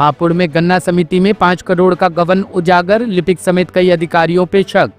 हापुड़ में गन्ना समिति में 5 करोड़ का गबन उजागर, लिपिक समेत कई अधिकारियों पे शक।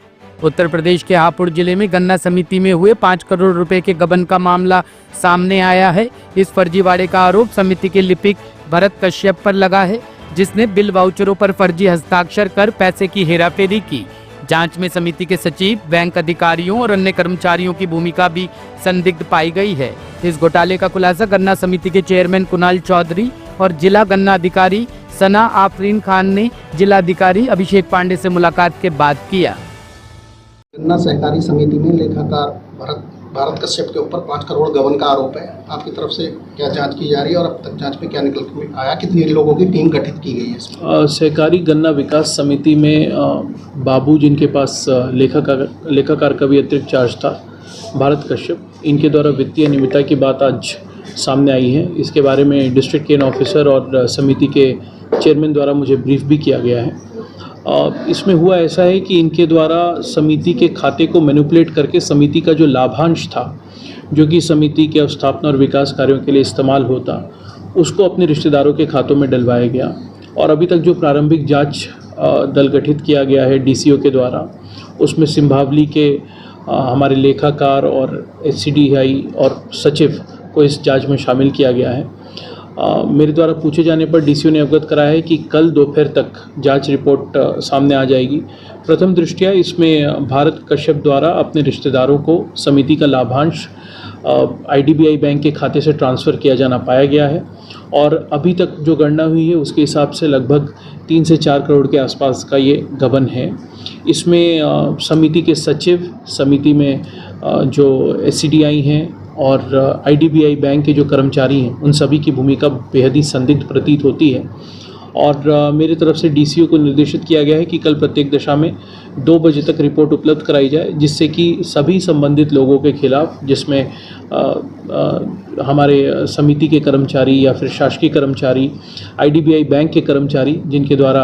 उत्तर प्रदेश के हापुड़ जिले में गन्ना समिति में हुए 5 करोड़ रुपए के गबन का मामला सामने आया है। इस फर्जीवाड़े का आरोप समिति के लिपिक भरत कश्यप पर लगा है, जिसने बिल वाउचरों पर फर्जी हस्ताक्षर कर पैसे की हेराफेरी की। जांच में समिति के सचिव, बैंक अधिकारियों और अन्य कर्मचारियों की भूमिका भी संदिग्ध पाई गई है। इस घोटाले का खुलासा गन्ना समिति के चेयरमैन कुणाल चौधरी और जिला गन्ना अधिकारी सना आफरीन खान ने जिलाधिकारी अभिषेक पांडे से मुलाकात के बाद किया। गन्ना सहकारी समिति में लेखाकार भारत कश्यप के ऊपर 5 करोड़ गबन का आरोप है। आपकी तरफ से क्या जांच की जा रही है और अब तक जांच में क्या निकल के आया? कितने लोगों की टीम गठित की गई है इसमें? सहकारी गन्ना विकास समिति में बाबू, जिनके पास लेखाकार का भी अतिरिक्त चार्ज था, भारत कश्यप, इनके द्वारा वित्तीय अनियमितता की बात आज सामने आई है। इसके बारे में डिस्ट्रिक्ट केन ऑफिसर और समिति के चेयरमैन द्वारा मुझे ब्रीफ भी किया गया है। इसमें हुआ ऐसा है कि इनके द्वारा समिति के खाते को मैनिपुलेट करके समिति का जो लाभांश था, जो कि समिति के स्थापना और विकास कार्यों के लिए इस्तेमाल होता, उसको अपने रिश्तेदारों के खातों में डलवाया गया। और अभी तक जो प्रारंभिक जांच दल गठित किया गया है डीसीओ के द्वारा, उसमें सिंभावली के हमारे लेखाकार और एचसीडीआई और सचिव को इस जांच में शामिल किया गया है। मेरे द्वारा पूछे जाने पर डीसीओ ने अवगत कराया है कि कल दोपहर तक जांच रिपोर्ट सामने आ जाएगी। प्रथम दृष्टया इसमें भारत कश्यप द्वारा अपने रिश्तेदारों को समिति का लाभांश आईडीबीआई बैंक के खाते से ट्रांसफ़र किया जाना पाया गया है और अभी तक जो गणना हुई है उसके हिसाब से लगभग 3 से 4 करोड़ के आसपास का ये गबन है। इसमें समिति के सचिव, समिति में जो एचसीडीआई हैं और आईडीबीआई बैंक के जो कर्मचारी हैं, उन सभी की भूमिका बेहद ही संदिग्ध प्रतीत होती है। और मेरी तरफ से डीसीओ को निर्देशित किया गया है कि कल प्रत्येक दशा में 2 बजे तक रिपोर्ट उपलब्ध कराई जाए, जिससे कि सभी संबंधित लोगों के खिलाफ, जिसमें हमारे समिति के कर्मचारी या फिर शासकीय कर्मचारी, आईडीबीआई बैंक के कर्मचारी जिनके द्वारा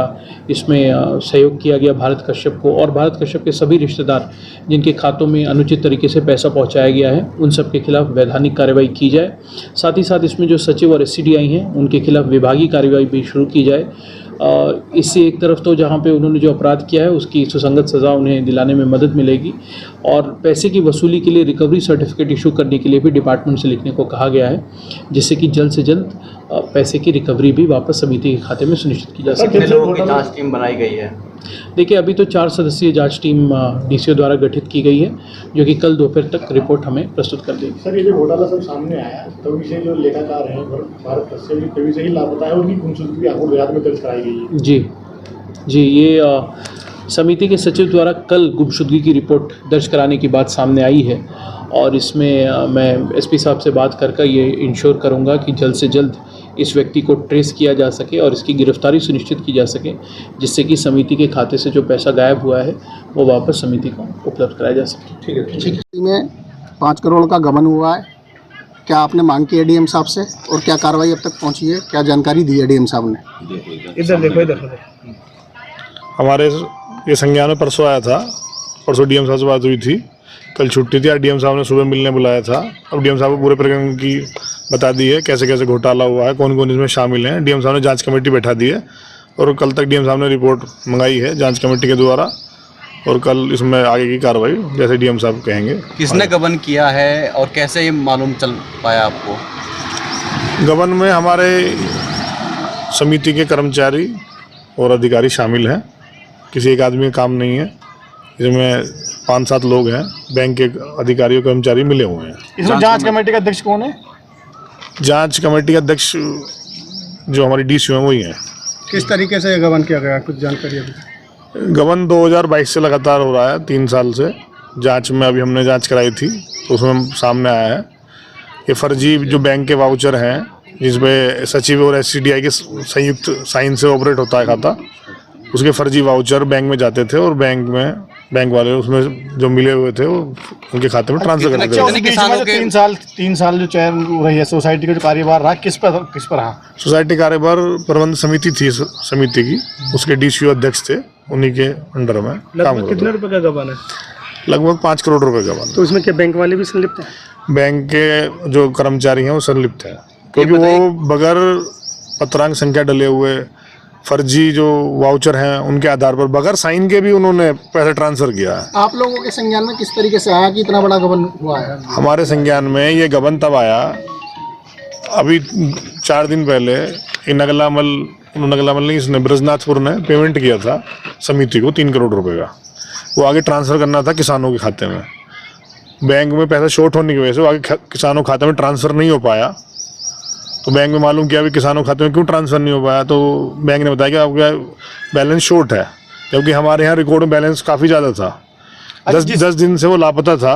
इसमें सहयोग किया गया भारत कश्यप को, और भारत कश्यप के सभी रिश्तेदार जिनके खातों में अनुचित तरीके से पैसा पहुंचाया गया है, उन सब के खिलाफ वैधानिक कार्रवाई की जाए। साथ ही साथ इसमें जो सचिव और एससीडीआई हैं, उनके खिलाफ विभागीय कार्रवाई भी शुरू की जाए। इससे एक तरफ तो जहाँ पे उन्होंने जो अपराध किया है उसकी सुसंगत सज़ा उन्हें दिलाने में मदद मिलेगी, और पैसे की वसूली के लिए रिकवरी सर्टिफिकेट इशू करने के लिए भी डिपार्टमेंट से लिखने को कहा गया है, जिससे कि जल्द से जल्द पैसे की रिकवरी भी वापस समिति के खाते में सुनिश्चित की जा सके। कितने लोगों की जांच टीम बनाई गई है? देखिए, अभी तो 4 सदस्यीय जांच टीम डीसीओ द्वारा गठित की गई है, जो कि कल दोपहर तक रिपोर्ट हमें प्रस्तुत कर देगी। सर, ये जो घोटाला सब सामने आया, तभी से जो लेखाकार हैं भारत कश्यप भी तभी से ही लापता है, उनकी गुमशुदगी भी हापुड़ देहात में दर्ज कराई गई है। जी, ये समिति के सचिव द्वारा कल गुमशुदगी की रिपोर्ट दर्ज कराने की बात सामने आई है, और इसमें मैं एसपी साहब से बात कर ये इंश्योर करूँगा कि जल्द से जल्द इस व्यक्ति को ट्रेस किया जा सके और इसकी गिरफ्तारी सुनिश्चित की जा सके, जिससे कि समिति के खाते से जो पैसा गायब हुआ है वो वापस समिति को उपलब्ध कराया जा सके। ठीक है। में 5 करोड़ का गबन हुआ है, क्या आपने मांग की है डीएम साहब से, और क्या कार्रवाई अब तक पहुंची है, क्या जानकारी दी है डीएम साहब ने? इधर हमारे ये संज्ञान में परसों आया था, परसों डीएम साहब से बात हुई थी, कल छुट्टी थी, डीएम साहब ने सुबह मिलने बुलाया था। अब डीएम साहब को पूरे प्रकरण की बता दी है, कैसे कैसे घोटाला हुआ है, कौन कौन इसमें शामिल हैं। डीएम साहब ने जांच कमेटी बैठा दी है और कल तक डीएम साहब ने रिपोर्ट मंगाई है जांच कमेटी के द्वारा, और कल इसमें आगे की कार्रवाई जैसे डीएम साहब कहेंगे। किसने गबन किया है और कैसे ये मालूम चल पाया आपको? गबन में हमारे समिति के कर्मचारी और अधिकारी शामिल हैं, किसी एक आदमी का काम नहीं है, इसमें 5-7 लोग हैं, बैंक के अधिकारी और कर्मचारी मिले हुए हैं। इसमें जांच कमेटी का अध्यक्ष कौन है? जांच कमेटी का अध्यक्ष जो हमारी डीसीओ है वही है। किस तरीके से गबन किया गया, कुछ जानकारी अभी? गबन 2022 से लगातार हो रहा है, 3 साल से। जांच में अभी हमने जांच कराई थी तो उसमें सामने आया है ये फर्जी जो बैंक के वाउचर हैं, जिसमें सचिव और एससीडीआई के संयुक्त साइन से ऑपरेट होता है खाता, उसके फर्जी वाउचर बैंक में जाते थे और बैंक वाले उसमें जो मिले हुए थे वो उनके खाते में ट्रांसफर करते थे। 3 साल जो चेयर रही है सोसाइटी का जो कार्यभार रहा, किस पर रहा? सोसाइटी कार्यभार प्रबंध समिति थी, समिति की, उसके डीसीओ अध्यक्ष थे, उन्हीं के अंडर में काम होता। कितने रुपए का गबन है? लगभग 5 करोड़ रुपए का गबन। तो इसमें क्या बैंक वाले भी संलिप्त हैं? बैंक के जो कर्मचारी हैं वो संलिप्त हैं, क्योंकि वो बगैर पत्रांक संख्या डले हुए फर्जी जो वाउचर हैं उनके आधार पर बगैर साइन के भी उन्होंने पैसा ट्रांसफ़र किया है। आप लोगों के संज्ञान में किस तरीके से आया कि इतना बड़ा गबन हुआ है? हमारे संज्ञान में ये गबन तब आया, अभी 4 दिन पहले नगलामल नहीं, इसने ब्रजनाथपुर ने पेमेंट किया था समिति को 3 करोड़ रुपए का। वो आगे ट्रांसफ़र करना था किसानों के खाते में। बैंक में पैसा शॉर्ट होने की वजह से वो आगे किसानों के खाते में ट्रांसफ़र नहीं हो पाया। तो बैंक में मालूम किया भी किसानों के खाते में क्यों ट्रांसफ़र नहीं हो पाया, तो बैंक ने बताया कि आपका बैलेंस शॉर्ट है, जबकि हमारे यहाँ रिकॉर्ड में बैलेंस काफ़ी ज़्यादा था। 10 दिन से वो लापता था।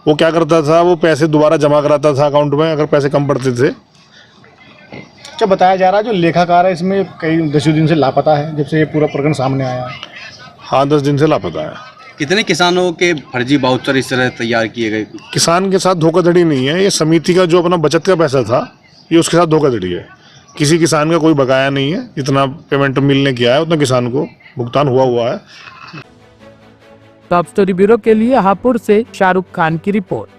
वो क्या करता था, वो पैसे दोबारा जमा कराता था अकाउंट में अगर पैसे कम पड़ते थे। अच्छा, बताया जा रहा है जो लेखाकार है इसमें कई 10 दिन से लापता है, जब से ये पूरा प्रकरण सामने आया है। हाँ, 10 दिन से लापता है। कितने किसानों के फर्जी वाउचर इस तरह तैयार किए गए? किसान के साथ धोखाधड़ी नहीं है, ये समिति का जो अपना बचत का पैसा था ये उसके साथ धोखाधड़ी है। किसी किसान का कोई बकाया नहीं है, जितना पेमेंट मिलने किया है उतना किसान को भुगतान हुआ है। टॉप स्टोरी ब्यूरो के लिए हापुड़ से शाहरुख खान की रिपोर्ट।